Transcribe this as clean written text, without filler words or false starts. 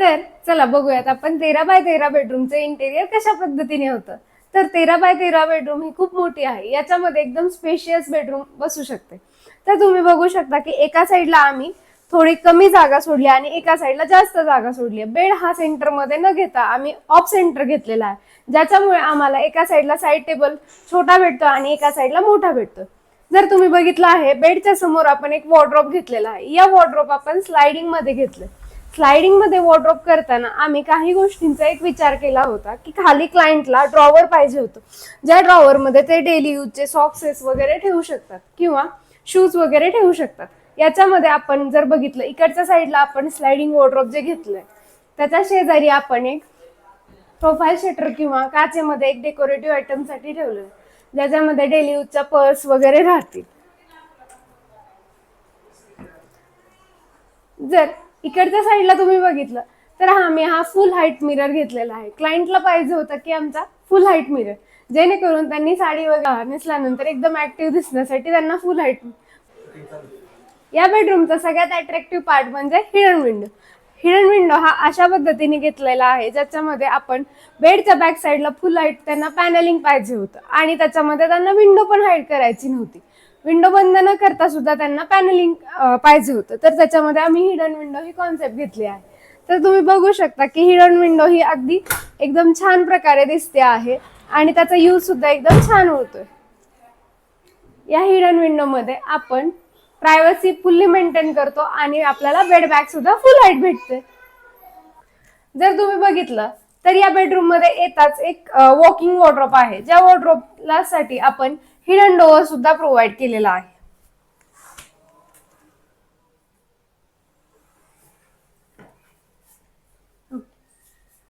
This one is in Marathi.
तर चला बघूयात आपण 13 बाय 13 बेडरूमचं इंटेरियर कशा पद्धतीने होतं. तर 13 बाय 13 बेडरूम ही खूप मोठी आहे. याच्यामध्ये एकदम स्पेशियस बेडरूम बसू शकते. तर तुम्ही बघू शकता की एका साईडला आम्ही थोडी कमी जागा सोडली आणि एका साईडला जास्त जागा सोडली आहे. बेड हा सेंटरमध्ये न घेता आम्ही ऑफ सेंटर घेतलेला आहे, ज्याच्यामुळे आम्हाला एका साईडला साईड टेबल छोटा भेटतो आणि एका साईडला मोठा भेटतो. जर तुम्ही बघितलं आहे, बेडच्या समोर आपण एक वॉर्डरोब घेतलेला आहे. या वॉर्डरोब आपण स्लायडिंग मध्ये घेतलं. स्लायडिंग मध्ये वॉर्डरोब करताना आम्ही काही गोष्टींचा एक विचार केला होता की खाली क्लायंटला ड्रॉवर पाहिजे होतं, ज्या ड्रॉवर मध्ये ते डेली यूजचे सॉक्सेस वगैरे ठेवू शकतात किंवा शूज वगैरे ठेवू शकतात. याच्यामध्ये आपण जर बघितलं, इकडच्या साईडला आपण स्लायडिंग वॉर्डरोब जे घेतलंय त्याच्या शेजारी आपण एक प्रोफाईल शटर किंवा काचेमध्ये एक डेकोरेटिव्ह आयटम साठी ठेवलं, ज्याच्यामध्ये डेली यूजच्या पर्स वगैरे राहतील. जर इकडच्या साईडला तुम्ही बघितलं तर आम्ही हा फुल हाईट मिरर घेतलेला आहे. क्लायंटला पाहिजे होता की आमचा फुल हाईट मिरर, जेणेकरून त्यांनी साडी वगैरे नेसल्यानंतर एकदम ऍक्टिव्ह दिसण्यासाठी त्यांना फुल हाईट. या बेडरूमचा सगळ्यात अट्रॅक्टिव्ह पार्ट म्हणजे हिडन विंडो. हिडन विंडो हा अशा पद्धतीने घेतलेला आहे, ज्याच्यामध्ये आपण बेडच्या बॅक साईडला फुल हाईट त्यांना पॅनलिंग पाहिजे होतं आणि त्याच्यामध्ये त्यांना विंडो पण हाईड करायची नव्हती. विंडो बंद न करता सुद्धा त्यांना पॅनलिंग पाहिजे होतं, तर त्याच्यामध्ये आम्ही हिडन विंडो ही कॉन्सेप्ट घेतली आहे. तर तुम्ही बघू शकता की हिडन विंडो ही अगदी एकदम छान प्रकारे दिसते आहे आणि त्याचा यूज सुद्धा एकदम छान होतोय. या हिडन विंडो मध्ये आपण प्रायव्हसी फुल्ली मेंटेन करतो आणि आपल्याला बेड बॅग सुद्धा फुल हाईट भेटते. जर तुम्ही बघितलं तर या बेडरूम मध्ये येताच एक वॉकिंग वॉर्डरोब आहे, ज्या वॉर्डरोबला साठी आपण हिडन डोअर सुद्धा प्रोव्हाइड केलेला आहे.